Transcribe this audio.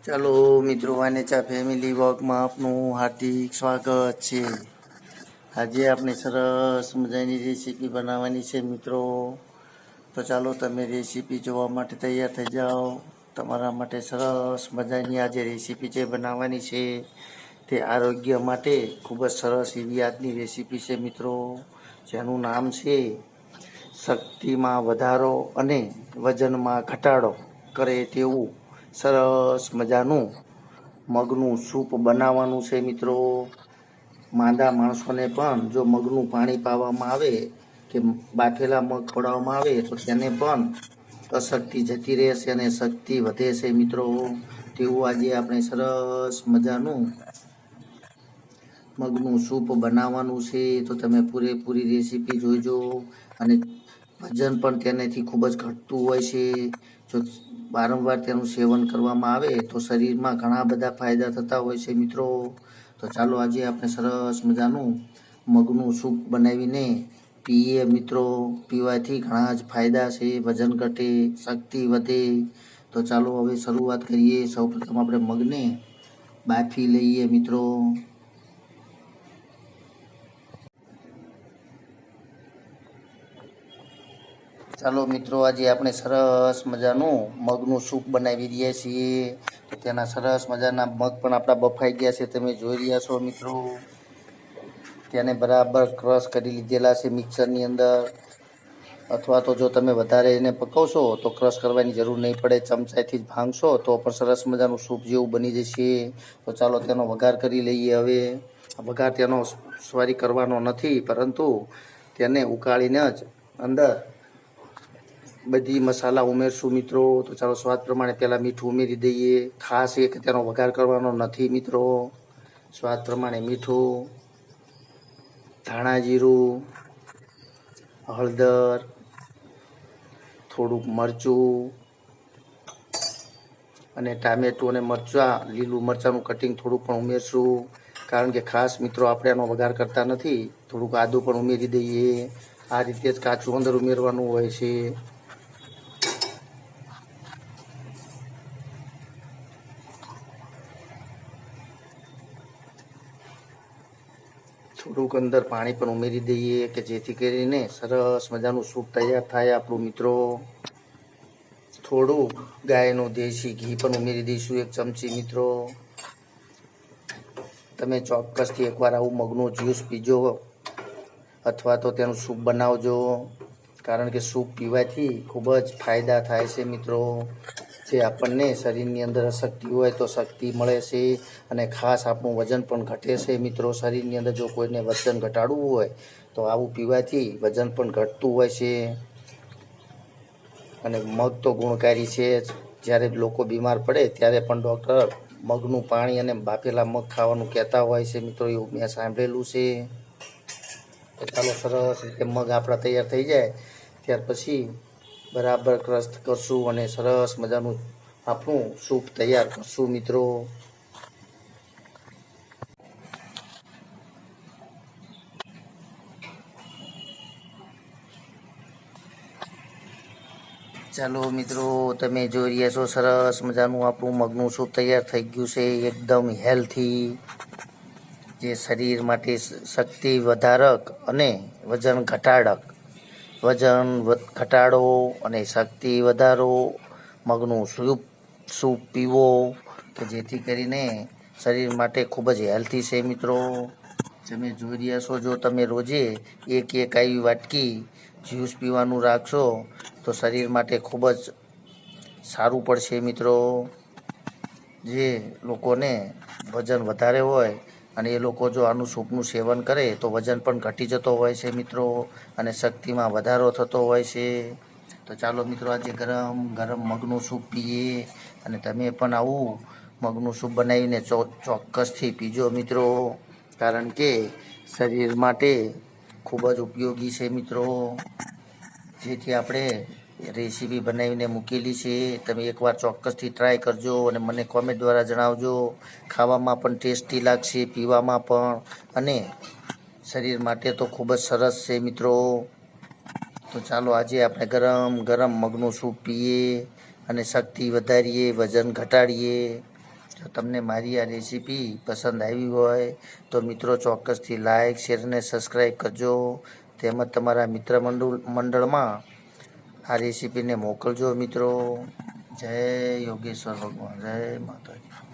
ચાલો મિત્રો, વાનેચા ફેમિલી વોકમાં આપનું હાર્દિક સ્વાગત છે. આજે આપણે સરસ મજાની રેસીપી બનાવવાની છે મિત્રો. તો ચાલો તમે રેસીપી જોવા માટે તૈયાર થઈ જાઓ. તમારા માટે સરસ મજાની આજે રેસીપી જે બનાવવાની છે તે આરોગ્ય માટે ખૂબ જ સરસ એવી આજની રેસીપી છે મિત્રો, જેનું નામ છે શક્તિમાં વધારો અને વજનમાં ઘટાડો કરે તેવું સરસ મજાનું મગનું સૂપ બનાવવાનું છે મિત્રો. માંદા માણસોને પણ જો મગનું પાણી પાવામાં આવે કે બાફેલા મગ ખવડાવવામાં આવે તો તેને પણ અશક્તિ જતી રહેશે અને શક્તિ વધે છે મિત્રો. તેવું આજે આપણે સરસ મજાનું મગનું સૂપ બનાવવાનું છે. તો તમે પૂરેપૂરી રેસીપી જોઈજો. અને વજન પણ તેનાથી ખૂબ જ ઘટતું હોય છે. જો વારંવાર તેનું સેવન કરવામાં આવે તો શરીરમાં ઘણા બધા ફાયદા થતા હોય છે મિત્રો. તો ચાલો આજે આપણે સરસ મજાનું મગનું સૂપ બનાવીને પીએ મિત્રો. પીવાથી ઘણા જ ફાયદા છે, વજન ઘટે, શક્તિ વધે. તો ચાલો હવે શરૂઆત કરીએ. સૌપ્રથમ આપણે મગને બાફી લઈએ મિત્રો. ચાલો મિત્રો, આજે આપણે સરસ મજાનું મગનું સૂપ બનાવી રહ્યા છીએ. તો તેના સરસ મજાના મગ પણ આપણા બફાઈ ગયા છે, તમે જોઈ રહ્યા છો મિત્રો. તેને બરાબર ક્રશ કરી લીધેલા છે મિક્સરની અંદર. અથવા તો જો તમે વધારે એને પકવશો તો ક્રશ કરવાની જરૂર નહીં પડે, ચમચાથી જ ભાંગશો તો પણ સરસ મજાનું સૂપ જેવું બની જશે. તો ચાલો તેનો વઘાર કરી લઈએ. હવે વઘાર તેનો સોરી કરવાનો નથી, પરંતુ તેને ઉકાળીને જ અંદર બધી મસાલા ઉમેરશું મિત્રો. તો ચાલો સ્વાદ પ્રમાણે પહેલાં મીઠું ઉમેરી દઈએ. ખાસ એક તેનો વઘાર કરવાનો નથી મિત્રો. સ્વાદ પ્રમાણે મીઠું, ધાણા જીરું, હળદર, થોડુંક મરચું અને ટામેટું અને મરચાં, લીલું મરચાંનું કટિંગ થોડુંક પણ ઉમેરશું. કારણ કે ખાસ મિત્રો આપણે એનો વઘાર કરતા નથી. થોડુંક આદું પણ ઉમેરી દઈએ. આ રીતે જ કાચું અંદર ઉમેરવાનું હોય છે. થોડુંક અંદર પાણી પણ ઉમેરી દઈએ કે જેથી કરીને સરસ મજાનું સૂપ તૈયાર થાય આપણું મિત્રો. થોડું ગાયનું દેશી ઘી પણ ઉમેરી દઈશું, 1 ચમચી મિત્રો. તમે ચોક્કસથી એકવાર આવું મગનું જ્યુસ પીજો અથવા તો તેનું સૂપ બનાવજો. કારણ કે સૂપ પીવાથી ખૂબ જ ફાયદા થાય છે મિત્રો. જે આપણને શરીરની અંદર અશક્તિ હોય તો શક્તિ મળે છે. અને ખાસ આપણું વજન પણ ઘટે છે મિત્રો. શરીરની અંદર જો કોઈને વજન ઘટાડવું હોય તો આવું પીવાથી વજન પણ ઘટતું હોય છે. અને મગ તો ગુણકારી છે જ. જ્યારે લોકો બીમાર પડે ત્યારે પણ ડૉક્ટર મગનું પાણી અને બાફેલા મગ ખાવાનું કહેતા હોય છે મિત્રો. એવું મેં સાંભળેલું છે. તો ચાલો સરસ રીતે મગ આપણા તૈયાર થઈ જાય ત્યાર પછી બરાબર ક્રશ કરશું અને સરસ મજાનું આપણું સૂપ તૈયાર કરશું મિત્રો. ચાલો મિત્રો, તમે જોઈ રહ્યા છો સરસ મજાનું આપણું મગનું સૂપ તૈયાર થઈ ગયું છે. એકદમ હેલ્થી, જે શરીર માટે શક્તિ વધારક અને વજન ઘટાડક, વજન ઘટાડો અને શક્તિ વધારો મગનું સૂપ પીવો કે જેથી કરીને શરીર માટે ખૂબ જ હેલ્થી છે મિત્રો. તમે જોઈ રહ્યા છો, જો તમે રોજે એક આવી વાટકી જ્યુસ પીવાનું રાખશો તો શરીર માટે ખૂબ જ સારું પડશે મિત્રો. જે લોકોને વજન વધારે હોય અને એ લોકો જો આનું સૂપનું સેવન કરે તો વજન પણ ઘટી જતો હોય છે મિત્રો. અને શક્તિમાં વધારો થતો હોય છે. તો ચાલો મિત્રો, આજે ગરમ ગરમ મગનું સૂપ પીએ. અને તમે પણ આવું મગનું સૂપ બનાવીને ચોક્કસથી પીજો મિત્રો. કારણ કે શરીર માટે ખૂબ જ ઉપયોગી છે મિત્રો. જેથી આપણે રેસીપી બનાવીને મૂકેલી છે. તમે એકવાર ચોક્કસથી ટ્રાય કરજો અને મને કોમેન્ટ દ્વારા જણાવજો. ખાવામાં પણ ટેસ્ટી લાગશે, પીવામાં પણ, અને શરીર માટે તો ખૂબ જ સરસ છે મિત્રો. તો ચાલો આજે આપણે ગરમ ગરમ મગનું સૂપ પીએ અને શક્તિ વધારીએ, વજન ઘટાડીએ. જો તમને મારી આ રેસીપી પસંદ આવી હોય તો મિત્રો ચોક્કસથી લાઇક શેર અને સબસ્ક્રાઈબ કરજો, તેમજ તમારા મિત્ર મંડળમાં આ રેસીપીને મોકલજો મિત્રો. જય યોગેશ્વર ભગવાન, જય માતાજી.